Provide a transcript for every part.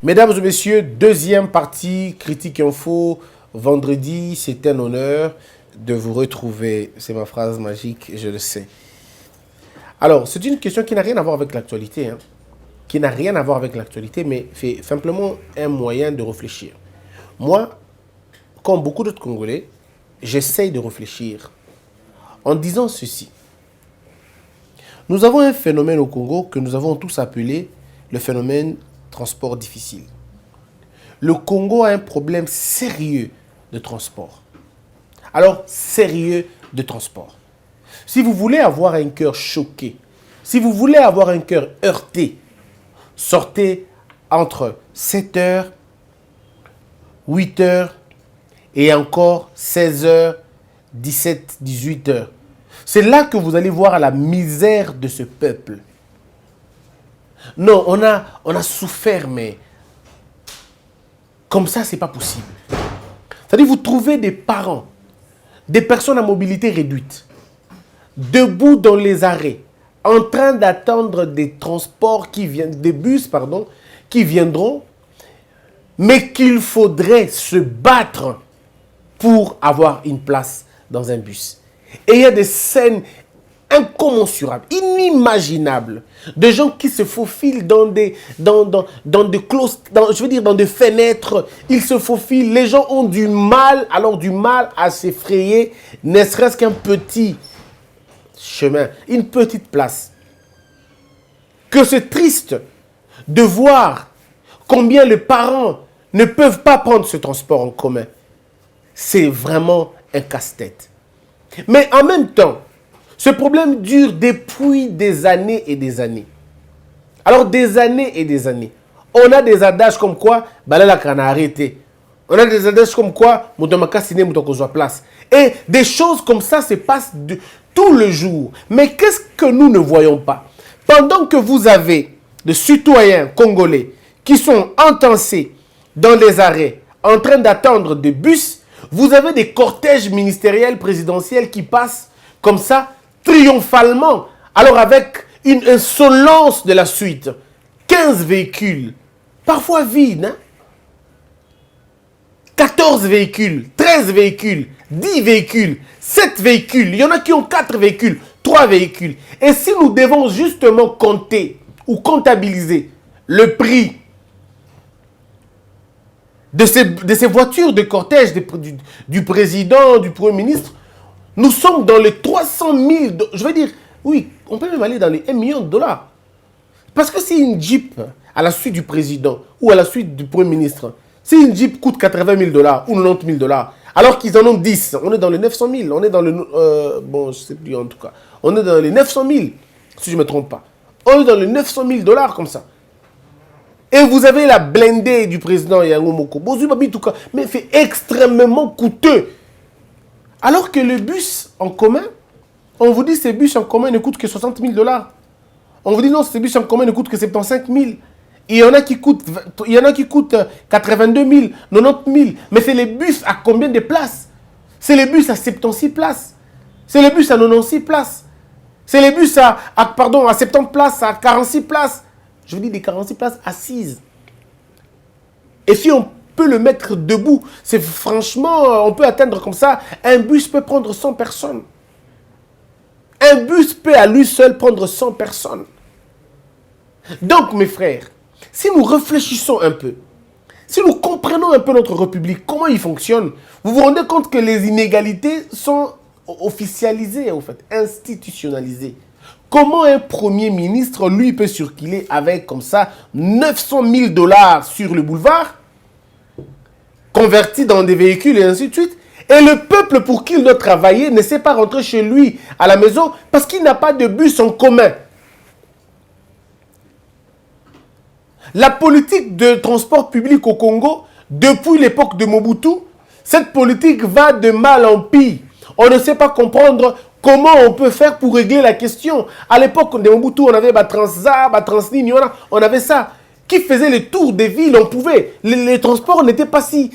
Mesdames et messieurs, deuxième partie, Critique Info, vendredi, c'est un honneur de vous retrouver. C'est ma phrase magique, je le sais. Alors, c'est une question qui n'a rien à voir avec l'actualité, qui n'a rien à voir avec l'actualité, mais c'est simplement un moyen de réfléchir. Moi, comme beaucoup d'autres Congolais, j'essaye de réfléchir en disant ceci. Nous avons un phénomène au Congo que nous avons tous appelé le phénomène transport difficile. Le Congo a un problème sérieux de transport. Alors, sérieux de transport. Si vous voulez avoir un cœur choqué, si vous voulez avoir un cœur heurté, sortez entre 7h, 8h et encore 16h, 17, 18h. C'est là que vous allez voir la misère de ce peuple. Non, on a souffert, mais comme ça, ce n'est pas possible. C'est-à-dire, vous trouvez des parents, des personnes à mobilité réduite, debout dans les arrêts, en train d'attendre des transports qui viennent, des bus, pardon, qui viendront, mais qu'il faudrait se battre pour avoir une place dans un bus. Et il y a des scènes incommensurables, inimaginables, de gens qui se faufilent dans des fenêtres, ils se faufilent, les gens ont du mal à s'effrayer, ne serait-ce qu'un petit chemin, une petite place. Que c'est triste de voir combien les parents ne peuvent pas prendre ce transport en commun. C'est vraiment un casse-tête. Mais en même temps, ce problème dure depuis des années et des années. Alors, des années et des années. On a des adages comme quoi, balala kana arrêté. On a des adages comme quoi, moutomaka siné moutokozwa place. Et des choses comme ça se passent tout le jour. Mais qu'est-ce que nous ne voyons pas? Pendant que vous avez des citoyens congolais qui sont entassés dans les arrêts, en train d'attendre des bus, vous avez des cortèges ministériels, présidentiels qui passent comme ça, triomphalement. Alors avec une insolence de la suite, 15 véhicules, parfois vides, 14 véhicules, 13 véhicules, 10 véhicules, 7 véhicules, il y en a qui ont 4 véhicules, 3 véhicules. Et si nous devons justement compter ou comptabiliser le prix de ces voitures de cortège du président, du premier ministre, nous sommes dans les 300 000, je veux dire, oui, on peut même aller dans les 1 million de dollars. Parce que si une Jeep, à la suite du président ou à la suite du premier ministre, si une Jeep coûte 80 000 dollars ou 90 000 dollars, alors qu'ils en ont 10, on est dans les 900 000, on est dans le, bon, je ne sais plus en tout cas, on est dans les 900 000, si je ne me trompe pas. On est dans les 900 000 dollars comme ça. Et vous avez la blindée du président Yango Moko, mais c'est extrêmement coûteux. Alors que le bus en commun, on vous dit que ces bus en commun ne coûtent que 60 000 dollars. On vous dit non, ces bus en commun ne coûtent que 75 000. Il y en a qui coûtent 82 000, 90 000. Mais c'est les bus à combien de places? C'est les bus à 76 places. C'est les bus à 96 places. C'est les bus à 70 places, à 46 places. Je vous dis des 46 places assises. Et si on peut le mettre debout, c'est franchement, on peut atteindre comme ça, un bus peut prendre 100 personnes. Un bus peut à lui seul prendre 100 personnes. Donc, mes frères, si nous réfléchissons un peu, si nous comprenons un peu notre République, comment il fonctionne, vous vous rendez compte que les inégalités sont officialisées, en fait, institutionnalisées. Comment un premier ministre, lui, peut circuler avec, comme ça, 900 000 dollars sur le boulevard, convertis dans des véhicules et ainsi de suite, et le peuple pour qui il doit travailler ne sait pas rentrer chez lui à la maison parce qu'il n'a pas de bus en commun. La politique de transport public au Congo, depuis l'époque de Mobutu, cette politique va de mal en pis. On ne sait pas comprendre comment on peut faire pour régler la question. À l'époque de Mobutu, on avait Transza, Transnini, on avait ça. Qui faisait le tour des villes, on pouvait. Les transports n'étaient pas si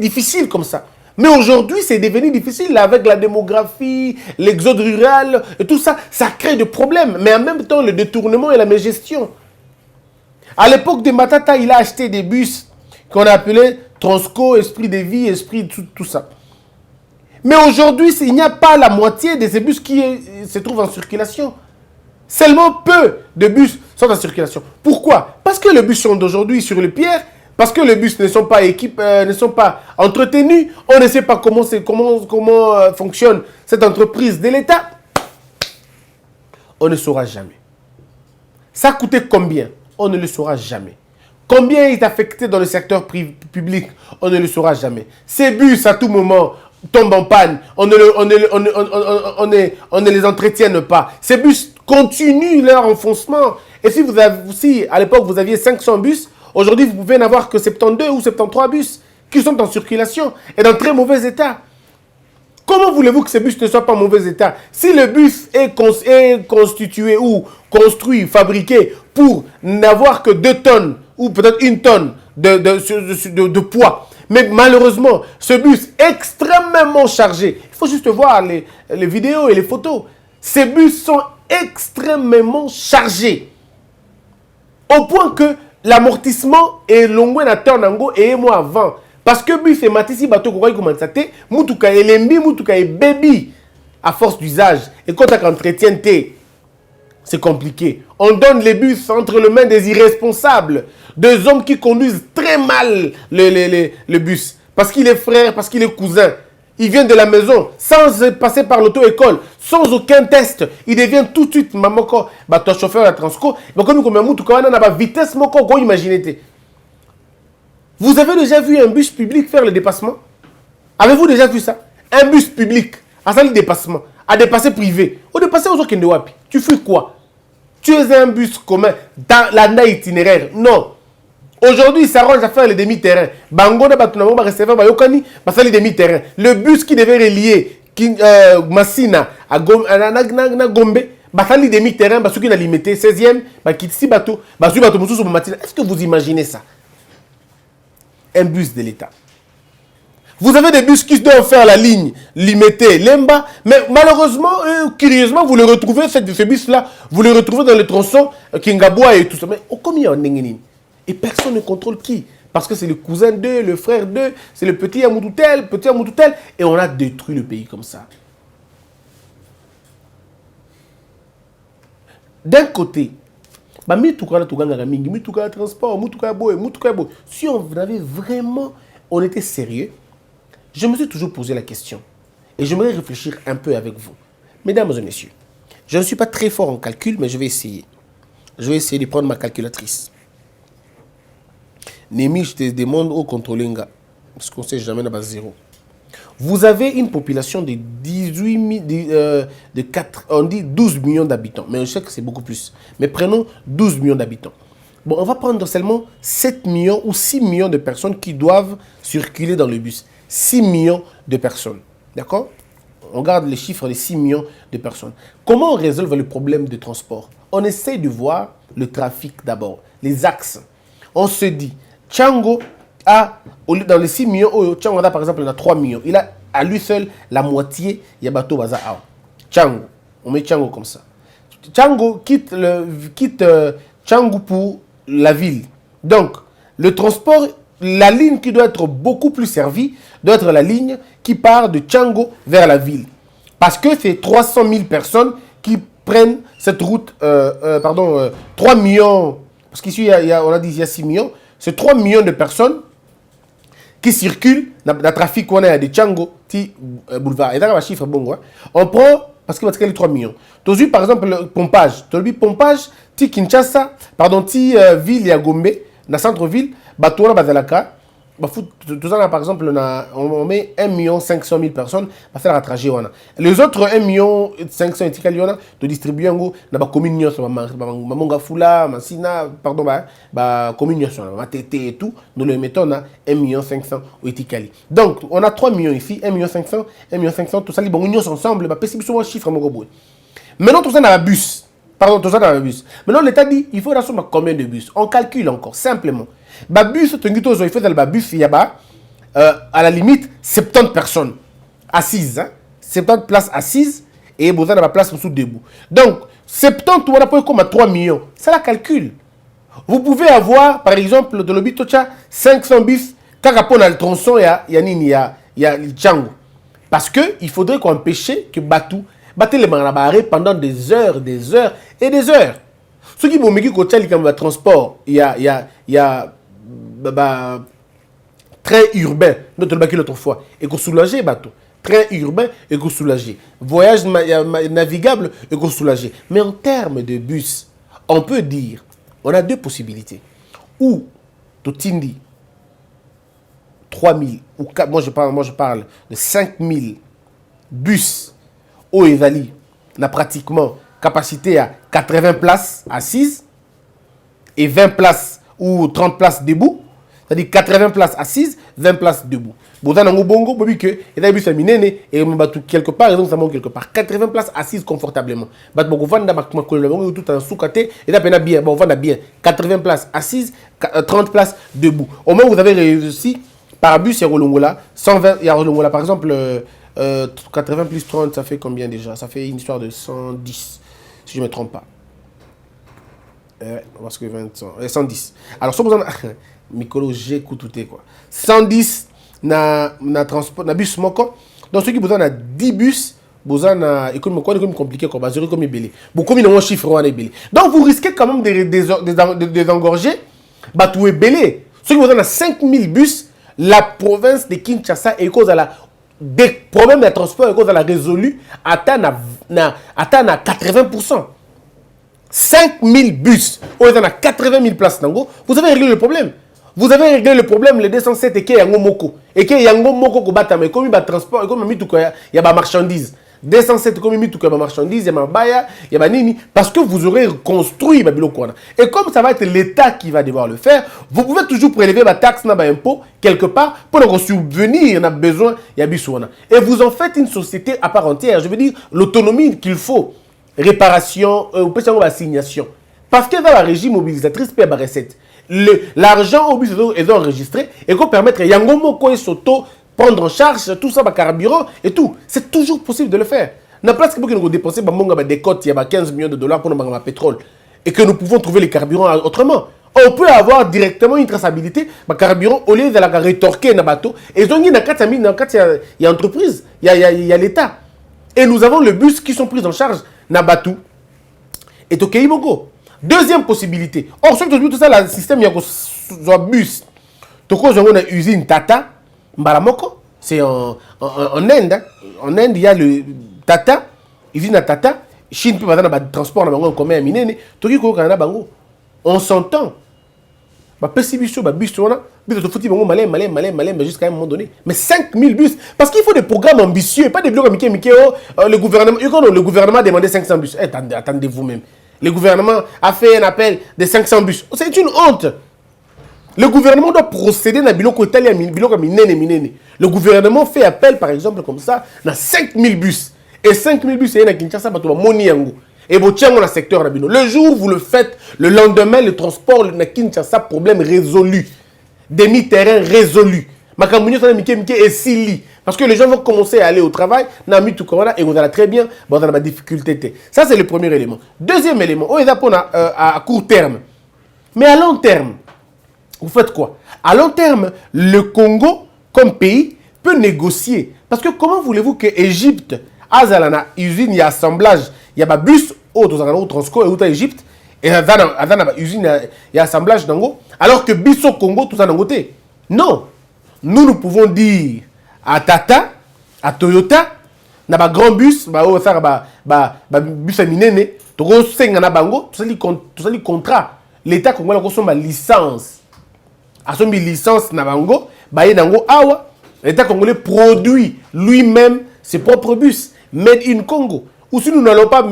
difficiles comme ça. Mais aujourd'hui, c'est devenu difficile avec la démographie, l'exode rural, et tout ça. Ça crée des problèmes. Mais en même temps, le détournement et la mégestion. À l'époque de Matata, il a acheté des bus qu'on appelait Transco, Esprit de Vie, Esprit, tout ça. Mais aujourd'hui, il n'y a pas la moitié de ces bus qui se trouvent en circulation. Seulement peu de bus sont en circulation. Pourquoi? Parce que les bus sont d'aujourd'hui sur les pierres, parce que les bus ne sont pas équipés, ne sont pas entretenus. On ne sait pas comment fonctionne cette entreprise de l'État. On ne saura jamais. Ça a coûté combien? On ne le saura jamais. Combien est affecté dans le secteur public? On ne le saura jamais. Ces bus, à tout moment, tombent en panne. On ne les entretienne pas. Ces bus continuent leur enfoncement. Et si à l'époque, vous aviez 500 bus, aujourd'hui, vous pouvez n'avoir que 72 ou 73 bus qui sont en circulation et dans très mauvais état. Comment voulez-vous que ces bus ne soient pas en mauvais état? Si le bus est constitué ou construit, fabriqué pour n'avoir que 2 tonnes ou peut-être 1 tonne de poids, mais malheureusement, ce bus extrêmement chargé, il faut juste voir les vidéos et les photos, ces bus sont extrêmement chargés au point que l'amortissement est long et moi avant. Parce que bus et matisi bateau ko ko mansate mutuka elembi mutuka e baby à force d'usage et quand tu entretiens c'est compliqué. On donne les bus entre les mains des irresponsables, des hommes qui conduisent très mal le bus parce qu'il est frère, parce qu'il est cousin. Il vient de la maison sans passer par l'auto-école, sans aucun test. Il devient tout de suite mamoko bateau chauffeur à Transco. Mais comme nous mutuka na ba vitesse moko go imaginer. Vous avez déjà vu un bus public faire le dépassement? Avez-vous déjà vu ça? Un bus public a fait le dépassement, a dépassé privé. Au dépassé aux autres, tu fais quoi? Tu es un bus commun dans l'année itinéraire? Non. Aujourd'hui, il s'arrange à faire les demi-terrains. Bango na batunamo ba recevoir ba yokani ba faire les demi-terrains. Le bus qui devait relier Massina à Gombe ba faire les demi-terrains parce qu'il a limité 16e ba kitsi bateau ba su bateau mususu matina. Est-ce que vous imaginez ça? Un bus de l'État. Vous avez des bus qui doivent faire la ligne limitée, Lemba, mais malheureusement, curieusement, vous le retrouvez, ce bus-là, vous le retrouvez dans le tronçon Kingaboua et tout ça. Mais combien en Nengenin? Et personne ne contrôle qui? Parce que c'est le cousin d'eux, le frère d'eux, c'est le petit Amoudoutel, et on a détruit le pays comme ça. D'un côté, si on avait vraiment, on était sérieux, je me suis toujours posé la question. Et j'aimerais réfléchir un peu avec vous. Mesdames et messieurs, je ne suis pas très fort en calcul, mais je vais essayer. Je vais essayer de prendre ma calculatrice. Némi, je te demande au contrôlenga. Parce qu'on ne sait jamais là-bas zéro. Vous avez une population de 12 millions d'habitants. Mais je sais que c'est beaucoup plus. Mais prenons 12 millions d'habitants. Bon, on va prendre seulement 7 millions ou 6 millions de personnes qui doivent circuler dans le bus. 6 millions de personnes. D'accord? On regarde les chiffres de 6 millions de personnes. Comment on résolve le problème de transport? On essaie de voir le trafic d'abord, les axes. On se dit, Tchango a, dans les 6 millions, Tchango a par exemple, il a 3 millions. Il a à lui seul la moitié, il y a bateau baza a. Tchango, on met Tchango comme ça. Tchango quitte Tchango pour la ville. Donc, le transport, la ligne qui doit être beaucoup plus servie, doit être la ligne qui part de Tchango vers la ville. Parce que c'est 300 000 personnes qui prennent cette route, 3 millions, parce qu'ici, on a dit il y a 6 millions, c'est 3 millions de personnes qui circulent dans le trafic qu'on a de Tchango, boulevard. Et dans le chiffre, bon, on prend, parce qu'il y a 3 millions. Tu as vu par exemple le pompage. Tu as vu pompage, ti Kinshasa, pardon, ti ville ya Gombe, dans centre-ville, Batoura, Bazalaka. Tout ça, par exemple, on met 1 500 000 personnes pour faire un trajet. Les autres 1 500 000 de distribuer dans la commune, Mamonga Fula, Massina, pardon, commune, Matete et tout. Nous le mettons à 1 500 000 au Donc, on a 3 millions ici, 1 500 000, 1 500 000, tout ça, les bons ensemble, c'est un chiffre. Maintenant, tout ça dans la bus. Pardon, tout ça dans le bus. Maintenant, l'État dit il faut rassembler combien de bus? On calcule encore, simplement. Le bus, il faut dans le bus, il y a à la limite 70 personnes assises. Hein? 70 places assises et vous avez la place sous debout. Donc, 70, on a pas comme à 3 millions. C'est la calcul. Vous pouvez avoir, par exemple, dans le Bitocha, 500 bus, quand on a le tronçon, il y a le Tchango. Parce qu'il faudrait qu'on empêche que Batou batte les marabarés pendant des heures et des heures. Ce qui est le transport, il y a train urbain, notre bac l'autre fois, et qu'on soulager bateau. Train urbain et qu'on soulager. Voyage navigable et qu'on soulager. Mais en termes de bus, on peut dire, on a deux possibilités. Ou Totindi, 3000, ou 4, moi je parle de 5000 bus au Evali, n'a pratiquement capacité à 80 places assises et 20 places ou 30 places debout. C'est-à-dire 80 places assises, 20 places debout. Bongo, bobi que, et là, bus à minene, et quelque part, et donc ça manque quelque part. 80 places assises confortablement. Bat bongo vanda, tout en sous-caté, et là, pena bien, bon, vanda bien. 80 places assises, 30 places debout. Au moins, vous avez réussi, par bus, il y a Rolongola, 120, il y a Rolongola, par exemple, 80 plus 30, ça fait combien déjà? Ça fait une histoire de 110, si je ne me trompe pas. Parce que 20, 110. Alors, si vous en Mikolo, j'écoute tout quoi. 110 na transport, na bus moko. Donc, ceux qui besoin de 10 bus, besoin de économie compliqué, quoi. Basé comme belé. Beaucoup de nos chiffres on est belé. Donc, vous risquez quand même de engorger. Bah, tout est belé. Ceux qui besoin de 5000 bus, la province de Kinshasa est cause à la des problèmes de transport, est cause à la résolu, atteint à 80%. 5000 bus, on est à 80 000 places. Vous avez réglé le problème. Vous avez réglé le problème, le 207 et qu'il y a Yango Moko. Et qu'il y a Yango Moko qui bat, mais comme il y a transport, et comme il y a des marchandises. 207 comme il y a des marchandises, il y a des baya, il y a des nini. Parce que vous aurez construit Babilo Kwana. Et comme ça va être l'État qui va devoir le faire, vous pouvez toujours prélever la taxe, na impôt, quelque part, pour nous subvenir, on a besoin, il y a Bissouana. Et vous en faites une société à part entière. Je veux dire, l'autonomie qu'il faut. Réparation, ou peut-être assignation. Parce que dans la régie mobilisatrice, il y a des recettes. L'argent au but est enregistré et qu'on permettre Yango Moko et Soto prendre en charge tout ça, carburant et tout. C'est toujours possible de le faire. N'a pas que nous dépenser des cotes, il y a 15 millions de dollars pour le pétrole et que nous pouvons trouver les carburants autrement. On peut avoir directement une traçabilité, carburant au lieu de la rétorquer dans le bateau. Et donc, il y a entreprise, il y a l'État. Et nous avons le bus qui sont pris en charge dans le bateau. Et au Kéibogo. Deuxième possibilité. Or, ce que tout ça, le système, il y a un bus. Donc, on a une usine Tata, Mbaramoko. C'est en Inde. Hein. En Inde, il y a le Tata, usine Tata. Chine peut avoir un transport en commun à Minene. On s'entend. Bus, jusqu'à un moment donné. Mais 5000 bus. Parce qu'il faut des programmes ambitieux, pas des blocs le gouvernement a demandé 500 bus. Attendez vous-même. Le gouvernement a fait un appel de 500 bus. C'est une honte. Le gouvernement doit procéder dans le italien, le gouvernement fait appel, par exemple, comme ça, dans 5000 bus. Et 5000 bus, c'est un Kinshasa, et vous tiens dans le secteur. Le jour où vous le faites, le lendemain, le transport, le Kinshasa, problème résolu. Demi-terrain résolu. Parce que les gens vont commencer à aller au travail, et vous allez très bien, vous avez des difficultés. Ça, c'est le premier élément. Deuxième élément, on est à court terme. Mais à long terme, vous faites quoi? À long terme, le Congo, comme pays, peut négocier. Parce que comment voulez-vous que l'Égypte, Azalana, usine, il y a assemblage, il y a un bus, au Transco et au Égypte, et il y a usine, il y a assemblage, alors que Bisso Congo, tout ça, dans côté. Non. Nous pouvons dire à Tata, à Toyota, na ba grand bus, bus à minene, tout ça li contrat. L'État congolais a une licence. A son licence na bango, awa. L'État congolais produit lui-même ses propres bus, made in Congo. Ou si nous n'allons pas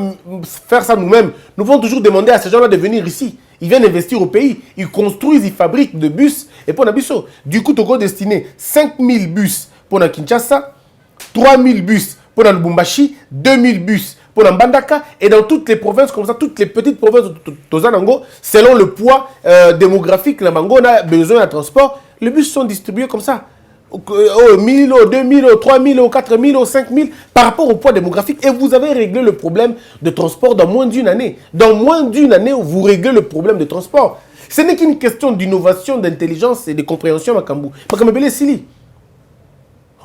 faire ça nous-mêmes, nous pouvons toujours demander à ces gens-là de venir ici. Ils viennent investir au pays, ils construisent, ils fabriquent des bus. Et pour Nabiso, du coup, Togo destiné 5000 bus pour la Kinshasa, 3000 bus pour la Lubumbashi, 2000 bus pour la Mbandaka. Et dans toutes les provinces, comme ça, toutes les petites provinces de Tozanango, selon le poids démographique, la Mango a besoin de transport, les bus sont distribués comme ça. 1000, 2000, 3000, 4000, 5000 par rapport au poids démographique et vous avez réglé le problème de transport dans moins d'une année. Dans moins d'une année, vous réglez le problème de transport. Ce n'est qu'une question d'innovation, d'intelligence et de compréhension. Makambu Belé Sili.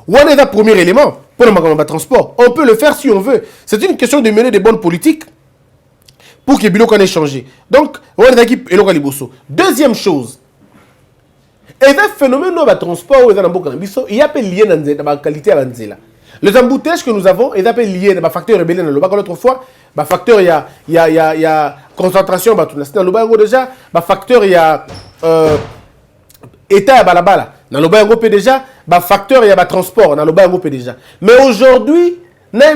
On est le premier élément pour le transport. On peut le faire si on veut. C'est une question de mener des bonnes politiques pour que Bilo ait changé. Donc, on est équipe et local Liboso. Deuxième chose, et un phénomène de transport, il y a un lien dans la qualité de la. Les embouteillages que nous avons, ils appellent liés à facteur rebelle. L'autre fois, facteur il y a concentration. Dans déjà, facteur il y a état à balabala. Dans le déjà, facteur il y a transport. Dans le déjà. Mais aujourd'hui, l'un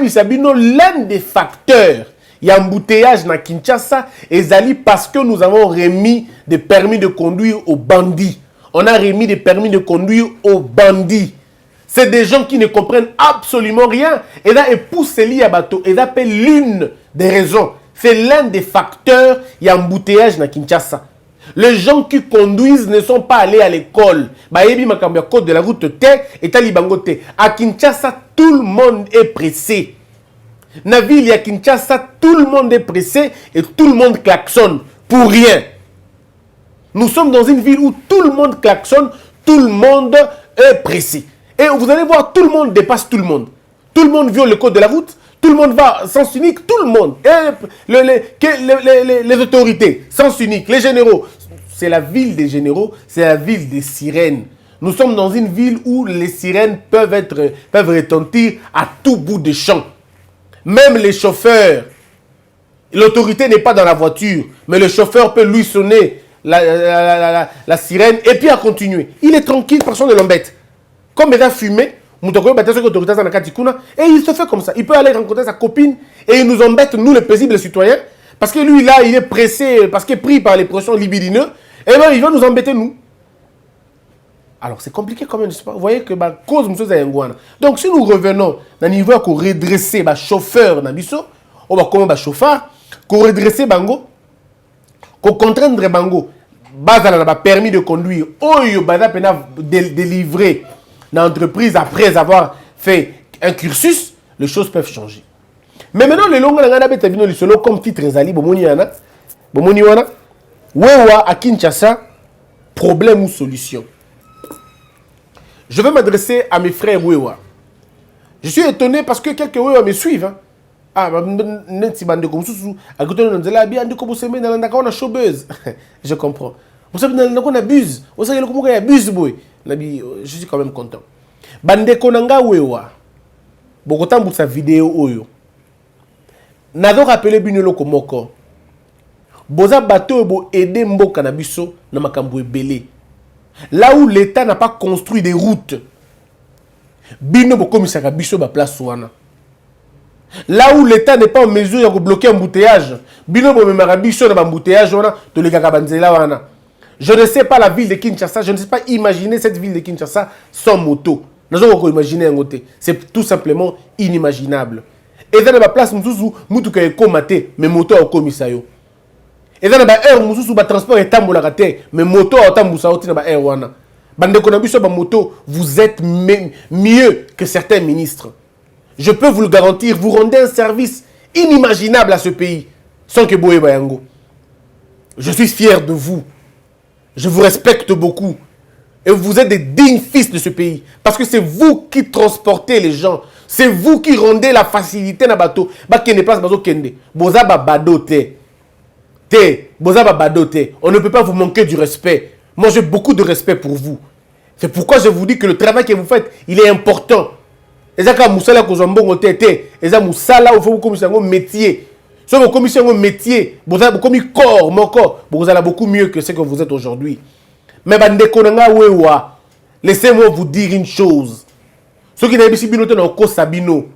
des facteurs, il y a embouteillage dans Kinshasa et Zali parce que nous avons remis des permis de conduire aux bandits. On a remis des permis de conduire aux bandits. C'est des gens qui ne comprennent absolument rien. Et là, ils poussent liés à bateau. Et là, c'est l'une des raisons. C'est l'un des facteurs. Il y a embouteillage dans Kinshasa. Les gens qui conduisent ne sont pas allés à l'école. Code de la route T et Talibangote. À Kinshasa, tout le monde est pressé. Dans la ville, à Kinshasa, tout le monde est pressé et tout le monde klaxonne pour rien. Nous sommes dans une ville où tout le monde klaxonne, tout le monde est pressé. Et vous allez voir, tout le monde dépasse tout le monde. Tout le monde viole le code de la route. Tout le monde va sens unique. Tout le monde. Et les autorités, sens unique. Les généraux. C'est la ville des généraux. C'est la ville des sirènes. Nous sommes dans une ville où les sirènes peuvent retentir à tout bout de champ. Même les chauffeurs. L'autorité n'est pas dans la voiture. Mais le chauffeur peut lui sonner la sirène et puis à continuer. Il est tranquille, personne ne l'embête. Comme il a fumé, et il se fait comme ça. Il peut aller rencontrer sa copine et il nous embête, nous les paisibles citoyens, parce que lui là, il est pressé, parce qu'il est pris par les pressions libidineuses, et bien il va nous embêter nous. Alors c'est compliqué quand même, vous voyez que cause monsieur Zayangwana. Donc si nous revenons dans le niveau qu'on redresser chauffeur dans biso, on va comment chauffeur, qu'on redresser bango, qu'on contraindre bango, bazala na permis de conduire, oyo baza pena délivrer dans l'entreprise après avoir fait un cursus, les choses peuvent changer. Mais maintenant, les longs comme titre Zali, Bomoniana, Wewa à Kinshasa, problème ou solution. Je vais m'adresser à mes frères Wewa. Je suis étonné parce que quelques Wewa me suivent. Hein. Ah, je comprends. Vous savez, on abuse. Vous savez, on abuse. Je suis quand même content. Bande konanga wewa. Bokotambu sa vidéo oyo. Nado rappelé binelo komoko. Boza bateau bo aider mboka na biso na makambo ebele. Là où l'État n'a pas construit des routes. Bino bo komisaka biso ba place wana. Là où l'État n'est pas en mesure de bloquer un embouteillage. Bino bo memara biso na ba embouteillage wana to le kaka banzela wana. Je ne sais pas la ville de Kinshasa, je ne sais pas imaginer cette ville de Kinshasa sans moto. C'est tout simplement inimaginable. Et dans la place, mutuka e komate, mais moto au komisayo. Et dans la air, mususu ba transport est tambola raté, mais moto au tambusa oti na ba air wana. Bande konabiso ba moto, vous êtes mieux que certains ministres. Je peux vous le garantir, vous rendez un service inimaginable à ce pays, sans que boye bayango. Je suis fier de vous. Je vous respecte beaucoup. Et vous êtes des dignes fils de ce pays. Parce que c'est vous qui transportez les gens. C'est vous qui rendez la facilité dans le bateau. On ne peut pas vous manquer du respect. Moi, j'ai beaucoup de respect pour vous. C'est pourquoi je vous dis que le travail que vous faites, il est important. Et ça, quand vous avez un métier. Si vous commettez un métier, vous avez beaucoup mieux que ce que vous êtes aujourd'hui. Mais laissez-moi vous dire une chose. Ceux qui n'ont pas binote na oko sabino,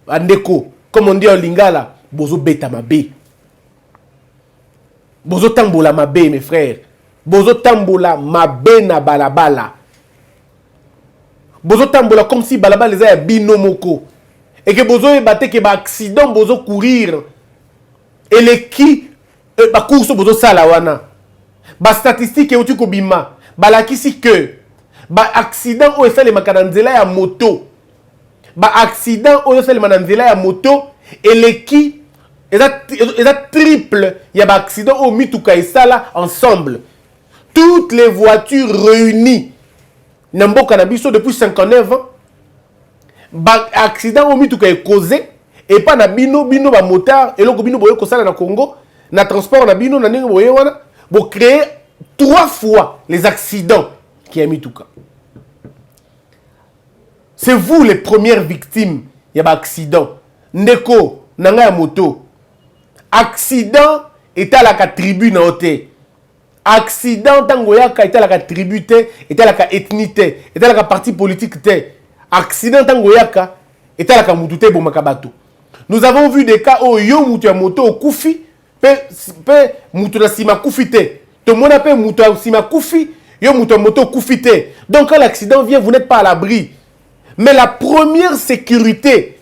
andeko, comme on dit en lingala, bozo beta mabe. Bozo tambola mabe, mes frères. Bozo tambola mabe na balabala. Bozo tambola comme si balabala les a bino moko. Et que bozo ebate que ba accident bozo courir. Et les qui ba course bozo sala wana. Ba statistique e otu ko bima. Ba la kisi que ba accident o fait les makananzela ya moto. Ba accident o fait les makananzela ya moto et les qui et ça triple, il y a ba accident au mituka et sala ensemble. toutes les voitures réunies, Nambo Canabiso depuis 59 ans, accident au mituka est causé, et pas na bino ba motard, et l'autre bino boye kosala na Congo, na transport na bino na ningo boye wana, bo créer 3 fois les accidents qui a mituka. C'est vous les premières victimes, il y a accident. Ndeko, nanga ya moto. Accident est à la tribu na ote. Accident tango yaka est à la tribu te, est à la ethnie te, est à la parti politique te. Accident tango yaka est à la mutu te bomakabato. Nous avons vu des cas où yo mutu ya moto au kufi, pe mutu na sima kufi te. Tout le monde a pe mutu na sima kufi, yo mutu ya moto kufi te. Donc quand l'accident vient, vous n'êtes pas à l'abri. Mais la première sécurité,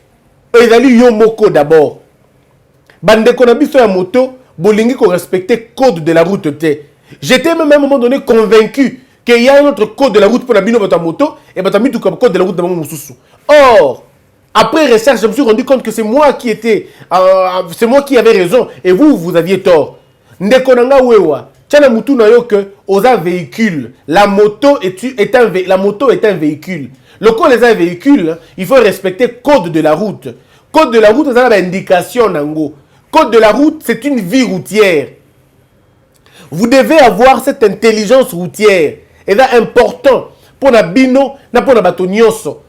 ezali yo moko d'abord. Bande konabiso ya moto, bolingi ko respecter code de la route te. J'étais même à un moment donné convaincu qu'il y a un autre code de la route pour la bino bata moto et bata mitu comme code de la route de mon mususu. Or, après recherche, je me suis rendu compte que c'est moi qui avais raison et vous aviez tort. Ndekonanga wewa, tchana mutu na yo que osa véhicule. La moto est un véhicule. Le code des un véhicule, il faut respecter code de la route. Code de la route, c'est une indication nango. Code de la route, c'est une vie routière. Vous devez avoir cette intelligence routière. Et c'est important pour la bino, na pour la batonioso.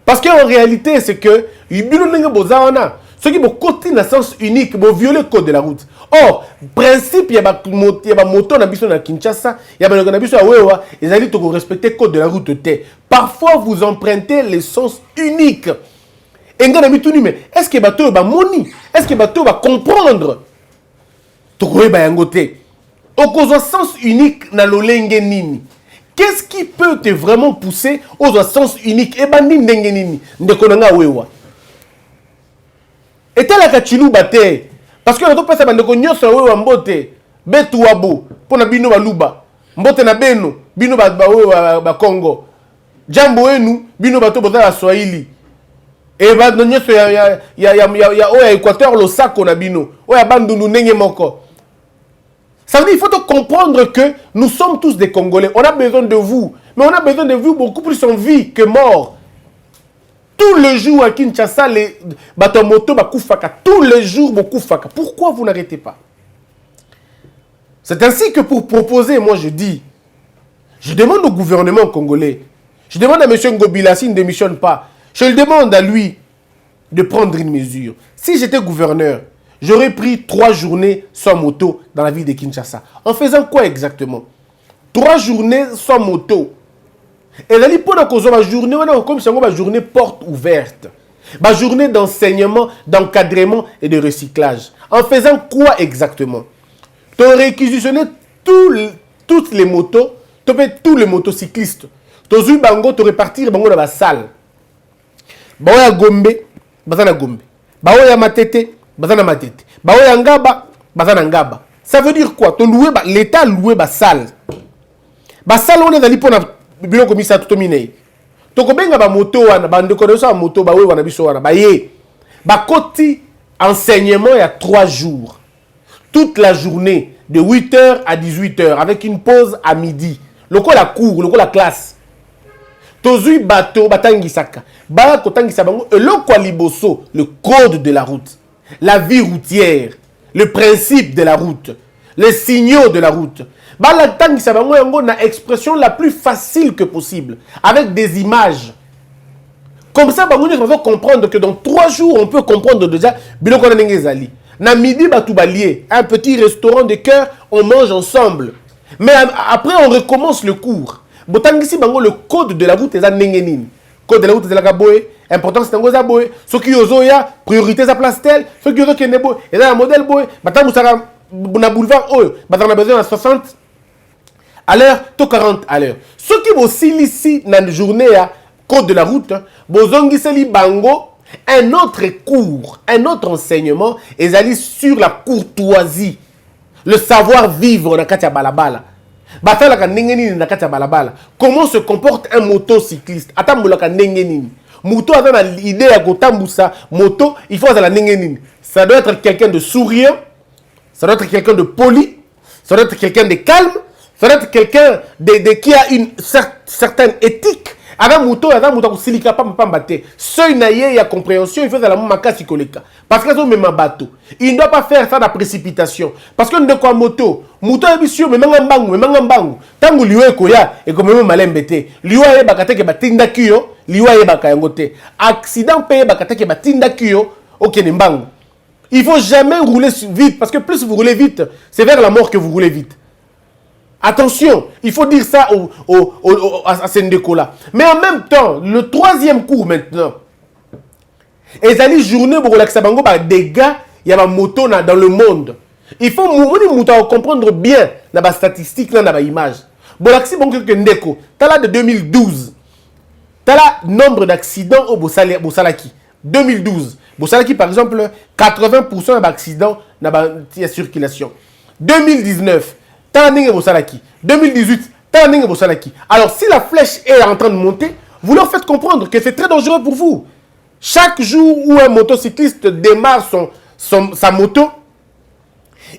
Parce qu'en réalité, c'est que bino nenga bozawana, ceux qui vont côté dans sens unique, vont violer le code de la route. Or, principe, il y a moto na biso na Kinshasa, il y a na biso à Wewa, ils allaient tout respecter le code de la route. Parfois, vous empruntez le sens unique. Et est-ce que bateau va moni? Est-ce que bateau va comprendre? Au cause sens unique na lolenge nini. Qu'est-ce qui peut te vraiment pousser au sens unique? Et bandi ndenge nini ndekonanga wewa. Et tel la chilu bate parce que notre personne bande konyoso wewa mbote betu wabo pona bino baluba mbote na beno bino ba Congo jambo enu bino bato bota Swahili. Et bah nyoso ya oya Équateur lo sako na bino oya bandundu ndenge moko. Ça veut dire qu'il faut comprendre que nous sommes tous des Congolais. On a besoin de vous. Mais on a besoin de vous beaucoup plus en vie que mort. Tous les jours à Kinshasa, les batomoto bakufaka. Tous les jours bakufaka. Pourquoi vous n'arrêtez pas? C'est ainsi que pour proposer, moi je dis, je demande au gouvernement congolais, je demande à M. Ngobila s'il ne démissionne pas, je le demande à lui de prendre une mesure. Si j'étais gouverneur, j'aurais pris 3 journées sans moto dans la ville de Kinshasa. En faisant quoi exactement? 3 journées sans moto. Et là, pour la journée, on a comme ça une journée porte ouverte. Une journée d'enseignement, d'encadrement et de recyclage. En faisant quoi exactement? Tu as réquisitionné toutes les motos, tous les motocyclistes. Tu as eu bango, tu répartir bango dans la salle. Baoya Gombe, bazana Gombe. Baoya Matete, bazana Matete. Baoya Ngaba, bazana Ngaba. Ça veut dire quoi? L'État a loué la salle. La salle, on est allé pour le bureau commissaire tout dominé. Tu as ba moto, bande connaissance moto, baoya wana biso wana. Baye. Bakoti enseignement il y a 3 jours. Toute la journée, de 8h à 18h, avec une pause à midi. Le quoi la cour, le quoi la classe. Tozui bateau, batangisaka. Ba kotangisa bango, et le quoi liboso, le code de la route. La vie routière, le principe de la route, les signaux de la route. Ba la tangisa bango yango na expression la plus facile que possible, avec des images. Comme ça, bango nous devons comprendre que dans 3 jours, on peut comprendre déjà biloko na ngezali. Na midi batou balié, un petit restaurant de cœur, on mange ensemble. Mais après on recommence le cours. Botangisi bango le code de la route eza nengenini. Code de la route eza la boye, importance nango za boye, soki ozoya, priorité za place tel, soki ozo kende boye, eza la modèle boye, batangu sara na boulevard oyo, batanga besoin à 60 à l'heure, to 40 à l'heure. Soki bo silisi na journée ya code de la route, bozongiseli bango un autre cours, un autre enseignement, ezali sur la courtoisie, le savoir-vivre na kati ya balabala. Batalaka nengeni na kati ya balabala. Comment se comporte un motocycliste? Atambolaka nengeni. Moto a l'idée à kotambusa moto, il faut la nengeni. Ça doit être quelqu'un de souriant, ça doit être quelqu'un de poli, ça doit être quelqu'un de calme, ça Peut-être quelqu'un qui a une certaine éthique. Adam Mouto, silika pas mbate. Seuil naïe a compréhension, il fait de la makasi koleka. Parce que ça même bateau. Il ne doit pas faire ça dans la précipitation. Parce que nous quoi moto est bien mais mangambangu. Tangu liwe koya et comme même malembete. Liwa e bakate ke batinda kiyo, liwa e bakayangote. Accident paye bakate ke batinda kiyo, ok nembangu. Il faut jamais rouler vite parce que plus vous roulez vite, c'est vers la mort que vous roulez vite. Attention, il faut dire ça à Sendeko-là. Mais en même temps, le troisième cours maintenant, et ça dit journée pour relaxer des gars, il y a une moto dans le monde. Il faut comprendre bien la statistique, la image. Bolaxi bon que Ndeko, tu as là de 2012. Tu as là nombre d'accidents au Bosalaki. 2012. Bosalaki par exemple, 80% d'accidents dans la circulation. 2019. 2018, alors si la flèche est en train de monter, vous leur faites comprendre que c'est très dangereux pour vous. Chaque jour où un motocycliste démarre sa moto,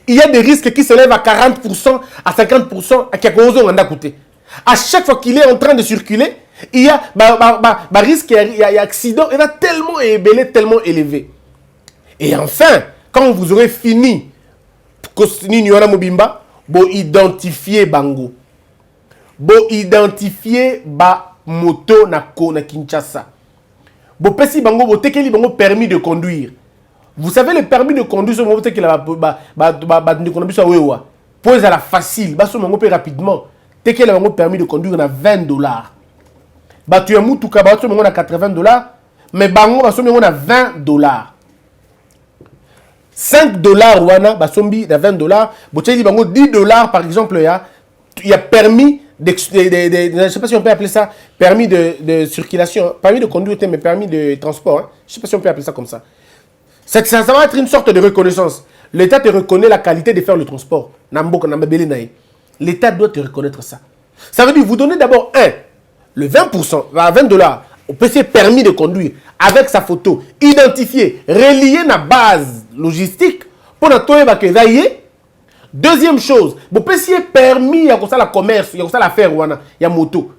il y a des risques qui s'élèvent à 40%, à 50%, à quelque chose on a coûté. À chaque fois qu'il est en train de circuler, il y a risque, il y a accident, il y a tellement élevé. Et enfin, quand vous aurez fini, Mobimba, bo identifier bango, bo identifier ba moto na Kinshasa, bo pesi bango bo tekeli bango permis de conduire. Vous savez le permis de conduire sur mon que la de conduire ça wewa pose à la facile ba so bango pe rapidement tekeli bango permis de conduire na $20. Ba tu amu tout ka ba so bango na $80, mais bango ba so bango na $20. $5 wana basombi na $20, bocheli bango $10 par exemple, il y a permis je ne sais pas si on peut appeler ça permis de circulation, permis de conduire mais permis de transport, hein? Je ne sais pas si on peut appeler ça comme ça. Ça va être une sorte de reconnaissance. L'État te reconnaît la qualité de faire le transport. L'État doit te reconnaître ça. Ça veut dire vous donnez d'abord le 20%, $20 au PC permis de conduire avec sa photo, identifié, relié à la base logistique pour notre que deuxième chose, vous PC permis à ça la commerce, il y a ça l'affaire il y a moto.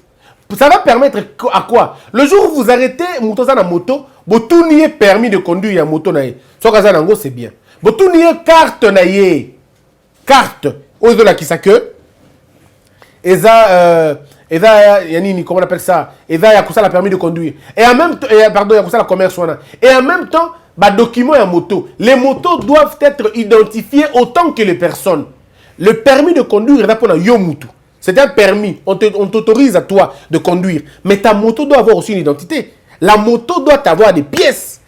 Ça va permettre à quoi? Le jour où vous arrêtez moto ça na moto, vous tout nier permis de conduire à moto naie. Soit ça nango c'est bien. Vous tout nier carte naie. Carte aux de la qui ça que comment on appelle ça? Et là, il y a ça la permis de conduire. Et en même temps, pardon, il y a ça la commerce. Et en même temps, documents et moto. Les motos doivent être identifiées autant que les personnes. Le permis de conduire répond à Yomutu. C'est un permis. On t'autorise à toi de conduire. Mais ta moto doit avoir aussi une identité. La moto doit avoir des pièces.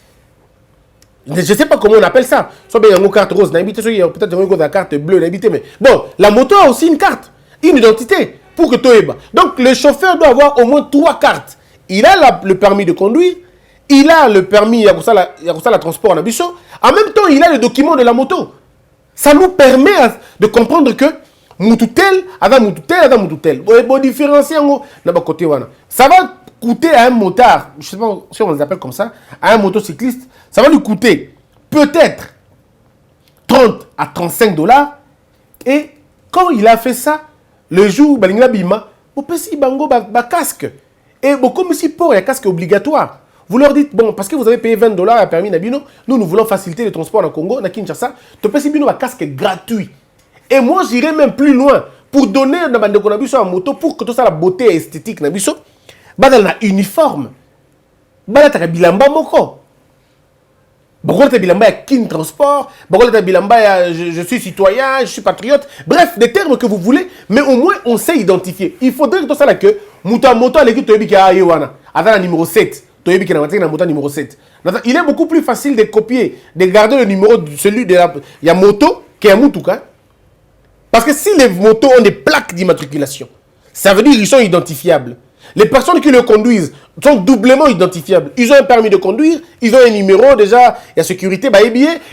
Je ne sais pas comment on appelle ça. Soit il y a une carte rose, peut-être une carte bleue, mais bon, la moto a aussi une carte, une identité. Pour que tu aies. Donc, le chauffeur doit avoir au moins 3 cartes. Il a le permis de conduire, il a le permis, il y a ça la transport en abisso. En même temps, il a le document de la moto. Ça nous permet de comprendre que Moutoutel, Adam Moutoutel. Bon, différencier côté. Ça va coûter à un motard, je ne sais pas si on les appelle comme ça, à un motocycliste, ça va lui coûter peut-être 30 à $35. Et quand il a fait ça, le jour où il a bima, vous pouvez bango casque. Et comme si pour un casque obligatoire. Vous leur dites, bon, parce que vous avez payé $20 à permis Nabino, nous voulons faciliter le transport dans Congo, dans Kinshasa, tu peux un casque gratuit. Et moi, j'irai même plus loin pour donner à moto, pour que tout ça, la beauté esthétique, Nabiso, dans un uniforme. Bilamba moko. Transport, je suis citoyen, je suis patriote, bref, des termes que vous voulez, mais au moins on sait identifier. Il faudrait que tout ça là que moto numéro 7, numéro 7. Il est beaucoup plus facile de copier, de garder le numéro celui de la moto qu'un moutouka. Parce que si les motos ont des plaques d'immatriculation, ça veut dire qu'ils sont identifiables. Les personnes qui le conduisent sont doublement identifiables. Ils ont un permis de conduire, ils ont un numéro déjà, il y a sécurité, et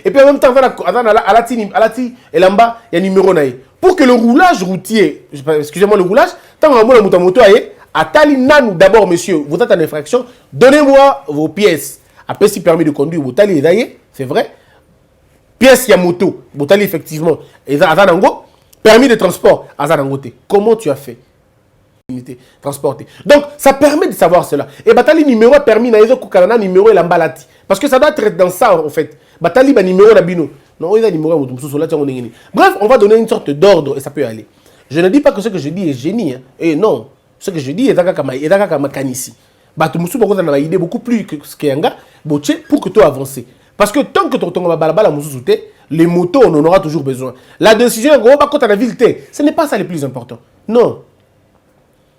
puis en même temps, et là-bas, il y a un numéro. Pour que le roulage routier, excusez-moi, le roulage, tant que la moto d'abord, monsieur, vous êtes en infraction, donnez-moi vos pièces. Après, si permis de conduire, vous allez, c'est vrai. Pièces, il y a moto, vous allez effectivement, et permis de transport, Azarangote. Comment tu as fait? Transporter. Donc, ça permet de savoir cela. Et Batali numéro permis, numéro et l'ambalati. Parce que ça doit être dans ça, en fait. Batali, numéro la bino. Non, il y a numéro. Bref, on va donner une sorte d'ordre et ça peut aller. Je ne dis pas que ce que je dis est génie. Hein. Et non, ce que je dis est kanisi. Batumusu beaucoup dans idée beaucoup plus que ce qu'il y a pour que tu avances. Parce que tant que tu as les motos, on en aura toujours besoin. La décision, quand la ville, ce n'est pas ça le plus important. Non.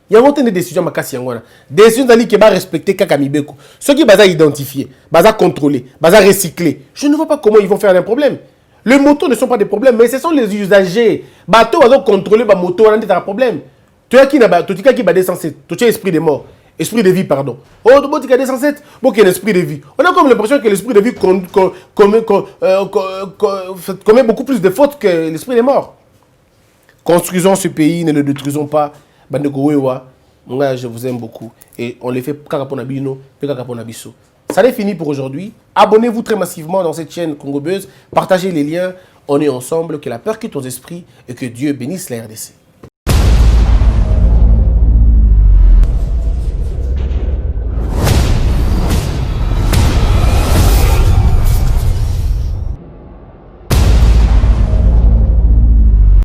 Il y a des décisions makasi yangwana. Décisions qui va respecter Kakamibeko. Ceux qui vont identifier, vont contrôler, vont recycler. Je ne vois pas comment ils vont faire un problème. Les motos ne sont pas des problèmes, mais ce sont les usagers. Bateau va contrôler la moto, on a un problème. Tu as qui va descendre, tu as esprit de mort, esprit de vie pardon. Oh, tu as descendu, bon qu'il y a l'esprit de vie. On a comme l'impression que l'esprit de vie commet beaucoup plus de fautes que l'esprit de mort. Construisons ce pays, ne le détruisons pas. Je vous aime beaucoup. Et on les fait Kakapona-Bino, Kakapona-Bisso. Ça est fini pour aujourd'hui. Abonnez-vous très massivement dans cette chaîne Congo Buzz. Partagez les liens. On est ensemble. Que la peur quitte vos esprits et que Dieu bénisse la RDC.